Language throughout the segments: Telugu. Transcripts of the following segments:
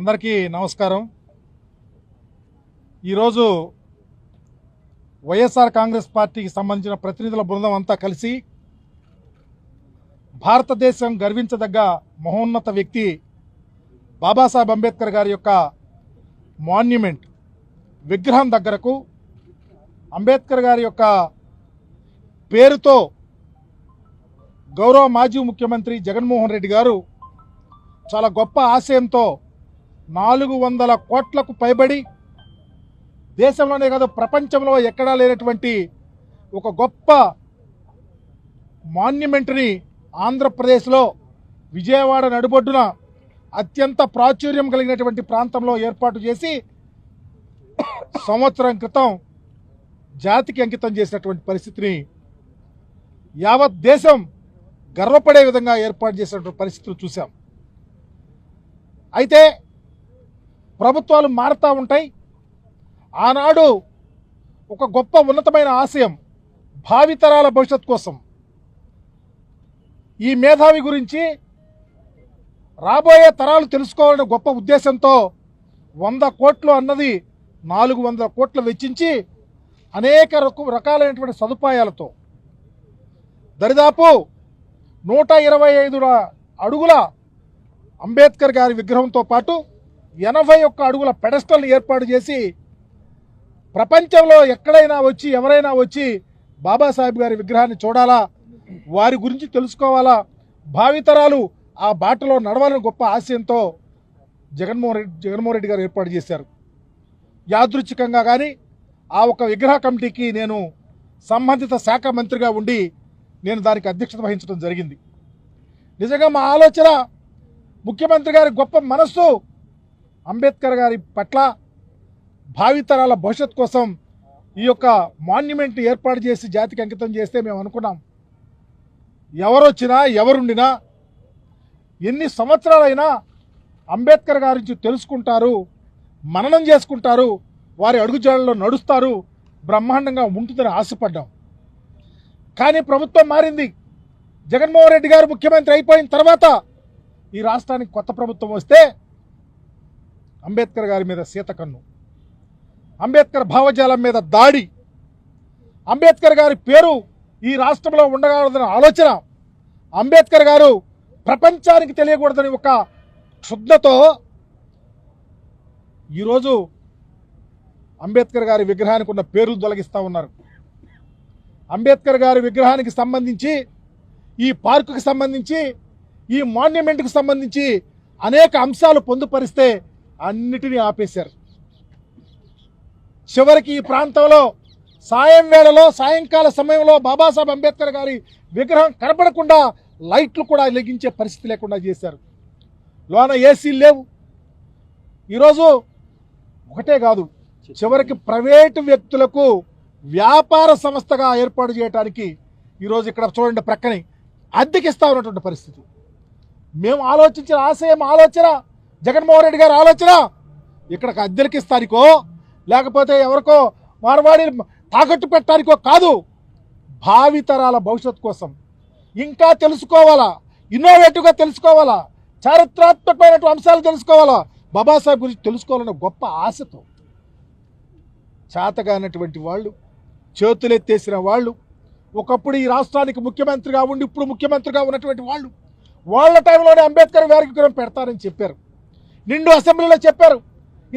అందరికీ నమస్కారం. ఈరోజు వైఎస్ఆర్ కాంగ్రెస్ పార్టీకి సంబంధించిన ప్రతినిధుల బృందం అంతా కలిసి భారతదేశం గర్వించదగ్గ మహోన్నత వ్యక్తి బాబాసాహెబ్ అంబేద్కర్ గారి యొక్క మాన్యుమెంట్ విగ్రహం దగ్గరకు అంబేద్కర్ గారి యొక్క పేరుతో గౌరవ మాజీ ముఖ్యమంత్రి జగన్మోహన్ రెడ్డి గారు చాలా గొప్ప ఆశయంతో 400 కోట్లకు పైబడి దేశంలోనే కాదు ప్రపంచంలో ఎక్కడా లేనటువంటి ఒక గొప్ప మాన్యుమెంట్ని ఆంధ్రప్రదేశ్లో విజయవాడ నడుబొడ్డున అత్యంత ప్రాచుర్యం కలిగినటువంటి ప్రాంతంలో ఏర్పాటు చేసి సంవత్సరం క్రితం జాతికి అంకితం చేసినటువంటి పరిస్థితిని యావత్ దేశం గర్వపడే విధంగా ఏర్పాటు చేసినటువంటి పరిస్థితులు చూసాం. అయితే ప్రభుత్వాలు మారుతూ ఉంటాయి. ఆనాడు ఒక గొప్ప ఉన్నతమైన ఆశయం భావితరాల భవిష్యత్ కోసం ఈ మేధావి గురించి రాబోయే తరాలు తెలుసుకోవాలనే గొప్ప ఉద్దేశంతో 100 కోట్లు అన్నది 400 కోట్లు వెచ్చించి అనేక రకాలైనటువంటి సదుపాయాలతో దరిదాపు 125 అడుగుల అంబేద్కర్ గారి విగ్రహంతో పాటు 81 అడుగుల పెడస్టల్ని ఏర్పాటు చేసి ప్రపంచంలో ఎక్కడైనా వచ్చి ఎవరైనా వచ్చి బాబాసాహెబ్ గారి విగ్రహాన్ని చూడాలా, వారి గురించి తెలుసుకోవాలా, భావితరాలు ఆ బాటలో నడవాలని గొప్ప ఆశయంతో జగన్మోహన్ రెడ్డి గారు ఏర్పాటు చేశారు. యాదృచ్ఛికంగా కానీ ఆ ఒక విగ్రహ కమిటీకి నేను సంబంధిత శాఖ మంత్రిగా ఉండి నేను దానికి అధ్యక్షత వహించడం జరిగింది. నిజంగా మా ఆలోచన ముఖ్యమంత్రి గారి గొప్ప మనస్సు అంబేద్కర్ గారి పట్ల భావితరాల భవిష్యత్ కోసం ఈ యొక్క మాన్యుమెంట్ ఏర్పాటు చేసి జాతికి అంకితం చేస్తే మేము అనుకున్నాం, ఎవరొచ్చినా ఎవరుండినా ఎన్ని సంవత్సరాలైనా అంబేద్కర్ గారి నుంచి తెలుసుకుంటారు, మననం చేసుకుంటారు, వారి అడుగుజాడల్లో నడుస్తారు, బ్రహ్మాండంగా ఉంటుందని ఆశపడ్డాం. కానీ ప్రభుత్వం మారింది. జగన్మోహన్ రెడ్డి గారు ముఖ్యమంత్రి అయిపోయిన తర్వాత ఈ రాష్ట్రానికి కొత్త ప్రభుత్వం వస్తే అంబేద్కర్ గారి మీద సీతకన్ను, అంబేద్కర్ భావజాలం మీద దాడి, అంబేద్కర్ గారి పేరు ఈ రాష్ట్రంలో ఉండకూడదనే ఆలోచన, అంబేద్కర్ గారు ప్రపంచానికి తెలియకూడదని ఒక క్షుద్ధతో ఈరోజు అంబేద్కర్ గారి విగ్రహానికి ఉన్న పేర్లు తొలగిస్తూ ఉన్నారు. అంబేద్కర్ గారి విగ్రహానికి సంబంధించి, ఈ పార్కుకి సంబంధించి, ఈ మాన్యుమెంట్కి సంబంధించి అనేక అంశాలు పొందుపరిస్తే అన్నిటినీ ఆపేశారు. చివరికి ఈ ప్రాంతంలో సాయంకాల సమయంలో బాబాసాహెబ్ అంబేద్కర్ గారి విగ్రహం కనపడకుండా లైట్లు కూడా వెలిగించే పరిస్థితి లేకుండా చేశారు. లోన ఏసీలు లేవు. ఈరోజు ఒకటే కాదు, చివరికి ప్రైవేటు వ్యక్తులకు వ్యాపార సంస్థగా ఏర్పాటు చేయడానికి ఈరోజు ఇక్కడ చూడండి ప్రక్కని అద్దెకిస్తా ఉన్నటువంటి పరిస్థితి. మేము ఆలోచించిన ఆలోచన జగన్మోహన్ రెడ్డి గారి ఆలోచన ఇక్కడికి అద్దెకిస్తానికో లేకపోతే ఎవరికో వాడవాడి తాకట్టు పెట్టడానికో కాదు, భావితరాల భవిష్యత్ కోసం ఇంకా తెలుసుకోవాలా, ఇన్నోవేటివ్గా తెలుసుకోవాలా, చారిత్రాత్మకమైనటువంటి అంశాలు తెలుసుకోవాలా, బాబాసాహెబ్ గురించి తెలుసుకోవాలన్న గొప్ప ఆశతో చేతగానటువంటి వాళ్ళు, చేతులెత్తేసిన వాళ్ళు, ఒకప్పుడు ఈ రాష్ట్రానికి ముఖ్యమంత్రిగా ఉండి ఇప్పుడు ముఖ్యమంత్రిగా ఉన్నటువంటి వాళ్ళు, వాళ్ళ టైంలోనే అంబేద్కర్ గారి విగ్రహం పెడతారని చెప్పారు. నిండు అసెంబ్లీలో చెప్పారు.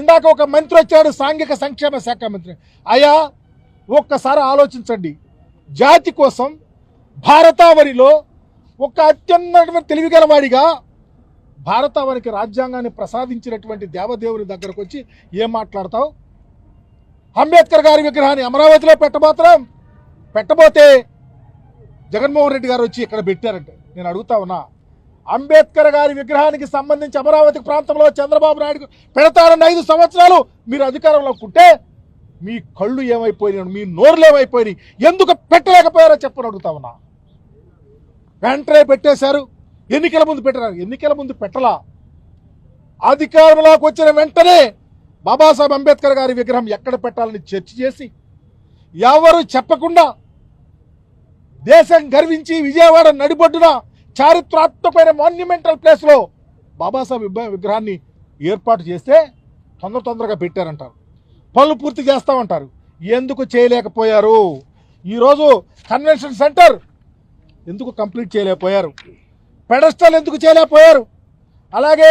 ఇందాక ఒక మంత్రి వచ్చాడు, సాంఘిక సంక్షేమ శాఖ మంత్రి. అయ్యా ఒక్కసారి ఆలోచించండి, జాతి కోసం భారతావనిలో ఒక అత్యున్నత తెలివిగలవాడిగా భారతావనికి రాజ్యాంగాన్ని ప్రసాదించినటువంటి దేవదేవుని దగ్గరకు వచ్చి ఏం మాట్లాడతావు? అంబేద్కర్ గారి విగ్రహాన్ని అమరావతిలో పెట్టబోతే జగన్మోహన్ రెడ్డి గారు వచ్చి ఇక్కడ పెట్టారంటే నేను అడుగుతా ఉన్నా, అంబేద్కర్ గారి విగ్రహానికి సంబంధించి అమరావతి ప్రాంతంలో చంద్రబాబు నాయుడు పెడతారని 5 సంవత్సరాలు మీరు అధికారంలో ఉంటే మీ కళ్ళు ఏమైపోయినాయి, మీ నోరులు ఏమైపోయినాయి, ఎందుకు పెట్టలేకపోయారో చెప్పని అడుగుతా ఉన్నా. వెంటనే పెట్టేశారు. ఎన్నికల ముందు పెట్టారు. ఎన్నికల ముందు పెట్టలా, అధికారంలోకి వచ్చిన వెంటనే బాబాసాహెబ్ అంబేద్కర్ గారి విగ్రహం ఎక్కడ పెట్టాలని చర్చ చేసి ఎవరు చెప్పకుండా దేశం గర్వించి విజయవాడ నడిబొడ్డున చారిత్రాత్మకమైన మాన్యుమెంటల్ ప్లేస్లో బాబాసాహెబ్ విగ్రహాన్ని ఏర్పాటు చేస్తే తొందరగా పెట్టారంటారు, పనులు పూర్తి చేస్తామంటారు. ఎందుకు చేయలేకపోయారు? ఈరోజు కన్వెన్షన్ సెంటర్ ఎందుకు కంప్లీట్ చేయలేకపోయారు? పెడస్టల్ ఎందుకు చేయలేకపోయారు? అలాగే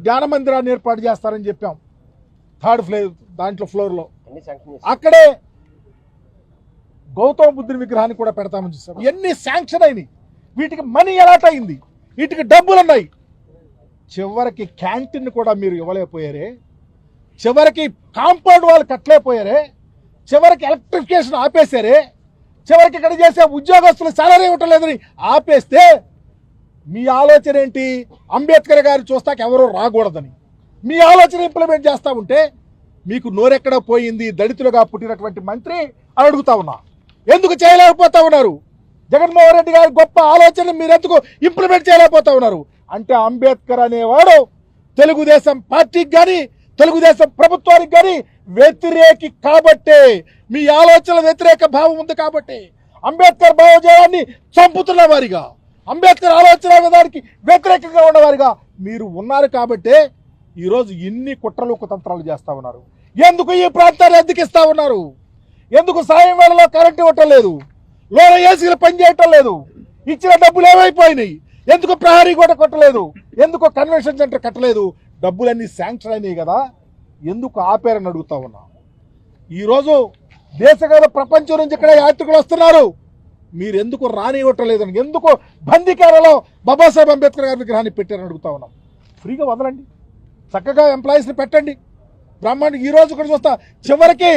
జ్ఞాన మందిరాన్ని ఏర్పాటు చేస్తారని చెప్పాం, థర్డ్ ఫ్లోర్లో. అక్కడే గౌతమ బుద్ధుని విగ్రహాన్ని కూడా పెడతామని చూస్తాం. ఎన్ని శాంక్షన్ అయినాయి, వీటికి మనీ ఎలాట్ అయింది, వీటికి డబ్బులు ఉన్నాయి. చివరికి క్యాంటీన్ కూడా మీరు ఇవ్వలేకపోయారే, చివరికి కాంపౌండ్ వాళ్ళు కట్టలేకపోయారే, చివరికి ఎలక్ట్రిఫికేషన్ ఆపేశారే, చివరికి ఇక్కడ చేసే ఉద్యోగస్తులు సాలరీ ఇవ్వటం లేదని ఆపేస్తే మీ ఆలోచన ఏంటి? అంబేద్కర్ గారు చూస్తాక ఎవరో రాకూడదని మీ ఆలోచన ఇంప్లిమెంట్ చేస్తూ ఉంటే మీకు నోరెక్కడ పోయింది? దళితులుగా పుట్టినటువంటి మంత్రి అని అడుగుతా ఉన్నా. ఎందుకు చేయలేకపోతా ఉన్నారు? జగన్మోహన్ రెడ్డి గారి గొప్ప ఆలోచన మీరు ఎందుకు ఇంప్లిమెంట్ చేయలేకపోతా ఉన్నారు? అంటే అంబేద్కర్ అనేవాడు తెలుగుదేశం పార్టీకి కానీ తెలుగుదేశం ప్రభుత్వానికి కానీ వ్యతిరేకి కాబట్టే, మీ ఆలోచన వ్యతిరేక భావం ఉంది కాబట్టి, అంబేద్కర్ భావజాలాన్ని చంపుతున్న వారిగా, అంబేద్కర్ ఆలోచన విధానానికి వ్యతిరేకంగా ఉన్నవారిగా మీరు ఉన్నారు కాబట్టే ఈరోజు ఇన్ని కుట్రలు కుతంత్రాలు చేస్తా ఉన్నారు. ఎందుకు ఈ ప్రాంతాన్ని ఎందుకు ఇస్తా ఉన్నారు? ఎందుకు సాయం వేళలో కరెంట్ ఇవ్వటం లేదు? లోన ఏసీలు పనిచేయటం లేదు? ఇచ్చిన డబ్బులు ఏమైపోయినాయి? ఎందుకు ప్రహరీ కూడా కొట్టలేదు? ఎందుకు కన్వెన్షన్ సెంటర్ కట్టలేదు? డబ్బులన్నీ శాంక్షన్ అయినాయి కదా, ఎందుకు ఆపారని అడుగుతా ఉన్నా. ఈరోజు దేశగత ప్రపంచం నుంచి ఇక్కడ యాత్రికులు వస్తున్నారు, మీరు ఎందుకు రానివ్వటం లేదని, ఎందుకు బందీకారలో బాబాసాహెబ్ అంబేద్కర్ గారి విగ్రహాన్ని పెట్టారని అడుగుతా ఉన్నాం. ఫ్రీగా వదలండి, చక్కగా ఎంప్లాయీస్ని పెట్టండి, బ్రహ్మాండ. ఈరోజు ఇక్కడ చూస్తా, చివరికి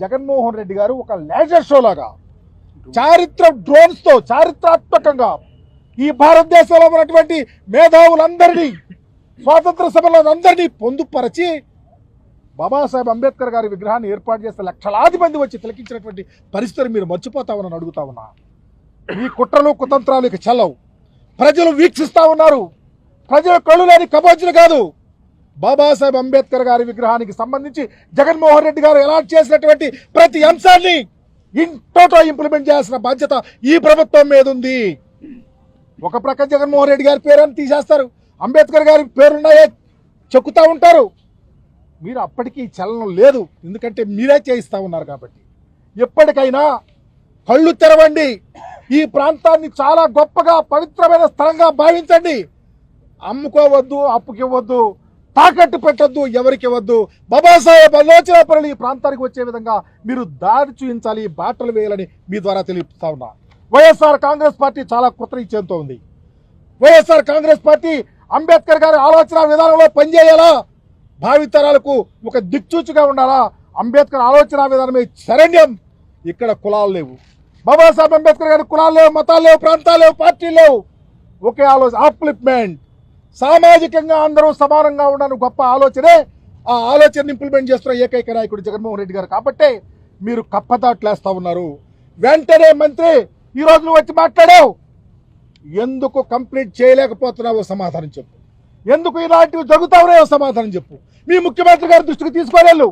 జగన్మోహన్ రెడ్డి గారు ఒక లేజర్ షో లాగా డ్రోన్స్తో చారిత్రాత్మకంగా ఈ భారతదేశంలో ఉన్నటువంటి మేధావులందరినీ, స్వాతంత్ర సమరందరినీ పొందుపరచి బాబాసాహెబ్ అంబేద్కర్ గారి విగ్రహాన్ని ఏర్పాటు చేస్తే లక్షలాది మంది వచ్చి తిలకించినటువంటి పరిస్థితిని మీరు మర్చిపోతామని అడుగుతా ఉన్నా. ఈ కుట్రలు కుతంత్రాలు ఇక చెల్లవు. ప్రజలు వీక్షిస్తా ఉన్నారు. ప్రజల కళ్ళు లేని కబోజులు కాదు. బాబాసాహెబ్ అంబేద్కర్ గారి విగ్రహానికి సంబంధించి జగన్మోహన్ రెడ్డి గారు ఎలా చేసినటువంటి ప్రతి అంశాన్ని ఇంటోటో ఇంప్లిమెంట్ చేయాల్సిన బాధ్యత ఈ ప్రభుత్వం మీద ఉంది. ఒక ప్రక్క జగన్మోహన్ రెడ్డి గారి పేరుని తీసేస్తారు, అంబేద్కర్ గారి పేరున్నాయే చెక్కుతా ఉంటారు. మీరు అప్పటికీ చలనం లేదు, ఎందుకంటే మీరే చేయిస్తా ఉన్నారు కాబట్టి. ఎప్పటికైనా కళ్ళు తెరవండి. ఈ ప్రాంతాన్ని చాలా గొప్పగా పవిత్రమైన స్థలంగా భావించండి. అమ్ముకోవద్దు, అప్పుకివ్వద్దు, తాకట్టు పెట్టద్దు, ఎవరికి ఇవ్వద్దు. బాబాసాహెబ్ ఆలోచన పనులు ఈ ప్రాంతానికి వచ్చే విధంగా మీరు దారి చూపించాలి, బాటలు వేయాలని మీ ద్వారా తెలియజేస్తా ఉన్నా. వైఎస్ఆర్ కాంగ్రెస్ పార్టీ చాలా కుట్ర ఇచ్చేంతో ఉంది. వైఎస్ఆర్ కాంగ్రెస్ పార్టీ అంబేద్కర్ గారి ఆలోచన విధానంలో పనిచేయాలా, భావితరాలకు ఒక దిక్చూచిగా ఉండాలా. అంబేద్కర్ ఆలోచన విధానమే శరణ్యం. ఇక్కడ కులాలు లేవు, బాబాసాహెబ్ అంబేద్కర్ గారి కులాలు లేవు, మతాలు లేవు, ప్రాంతాలు లేవు, పార్టీలు లేవు. ఒకే ఆలోచన, అప్లిప్మెంట్, సామాజికంగా అందరూ సమానంగా ఉండాలని గొప్ప ఆలోచనే. ఆ ఆలోచన ఇంప్లిమెంట్ చేస్తున్న ఏకైక నాయకుడు జగన్మోహన్ రెడ్డి గారు కాబట్టి మీరు కప్పదాట్లేస్తా ఉన్నారు. వెంటనే మంత్రి ఈ రోజు నువ్వు వచ్చి మాట్లాడావు, ఎందుకు కంప్లీట్ చేయలేకపోతున్నావో సమాధానం చెప్పు. ఎందుకు ఇలాంటివి జరుగుతావున్నాయో సమాధానం చెప్పు. మీ ముఖ్యమంత్రి గారి దృష్టికి తీసుకోలేళ్ళు.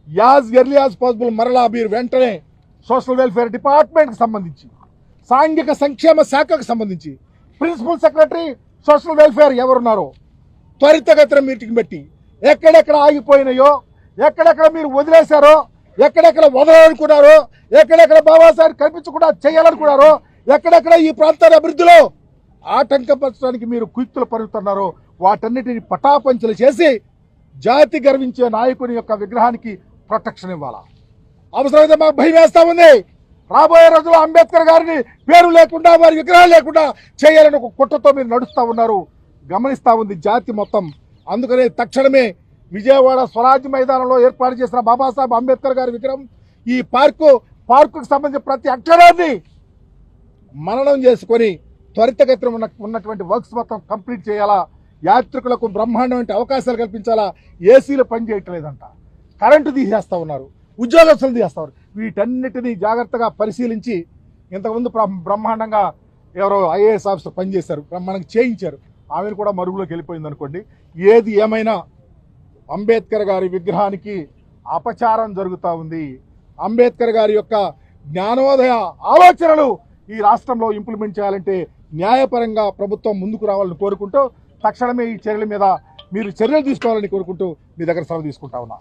యాజ్ ఎర్లీ యాజ్ పాసిబుల్ మరలా మీరు వెంటనే సోషల్ వెల్ఫేర్ డిపార్ట్మెంట్కి సంబంధించి, సాంఘిక సంక్షేమ శాఖకు సంబంధించి ప్రిన్సిపల్ సెక్రటరీ సోషల్ వెల్ఫేర్ ఎవరున్నారో త్వరితగతిన మీటింగ్ పెట్టి ఎక్కడెక్కడ ఆగిపోయినాయో, ఎక్కడెక్కడ మీరు వదిలేశారో, ఎక్కడెక్కడ వదలాలనుకున్నారో, ఎక్కడెక్కడ బాబాసాహెబ్ కల్పించకుండా చేయాలనుకున్నారో, ఎక్కడెక్కడ ఈ ప్రాంతాల అభివృద్ధిలో ఆటంకపరచడానికి మీరు కుయుక్తులు పరుగుతున్నారో వాటన్నిటిని పటాపంచలు చేసి జాతి గర్వించే నాయకుని యొక్క విగ్రహానికి ప్రొటెక్షన్ ఇవ్వాలా. అవసరమైతే మాకు భయం వేస్తా ఉంది. రాబోయే రోజుల్లో అంబేద్కర్ గారిని పేరు లేకుండా, వారి విగ్రహం లేకుండా చేయాలని ఒక కుట్రతో మీరు నడుస్తూ ఉన్నారు, గమనిస్తూ ఉంది జాతి మొత్తం. అందుకనే తక్షణమే విజయవాడ స్వరాజ్య మైదానంలో ఏర్పాటు చేసిన బాబాసాహెబ్ అంబేద్కర్ గారి విగ్రహం, ఈ పార్కుకు సంబంధించిన ప్రతి అక్షరాన్ని మననం చేసుకొని త్వరితగతిన ఉన్నటువంటి వర్క్స్ మొత్తం కంప్లీట్ చేయాలా. యాత్రికులకు బ్రహ్మాండమైన అవకాశాలు కల్పించాలా. ఏసీలు పనిచేయట్లేదంట, కరెంటు తీసేస్తూ ఉన్నారు, ఉద్యోగస్తులు తీసేస్తా ఉన్నారు. వీటన్నిటినీ జాగ్రత్తగా పరిశీలించి, ఇంతకుముందు బ్రహ్మాండంగా ఎవరో ఐఏఎస్ ఆఫీసర్ పనిచేశారు, బ్రహ్మాండంగా చేయించారు, ఆమెను కూడా మరుగులోకి వెళ్ళిపోయింది అనుకోండి. ఏది ఏమైనా అంబేద్కర్ గారి విగ్రహానికి అపచారం జరుగుతూ ఉంది. అంబేద్కర్ గారి యొక్క జ్ఞానోదయ ఆలోచనలు ఈ రాష్ట్రంలో ఇంప్లిమెంట్ చేయాలంటే న్యాయపరంగా ప్రభుత్వం ముందుకు రావాలని కోరుకుంటూ తక్షణమే ఈ చర్యల మీద మీరు చర్యలు తీసుకోవాలని కోరుకుంటూ మీ దగ్గర సెలవు తీసుకుంటా ఉన్నా.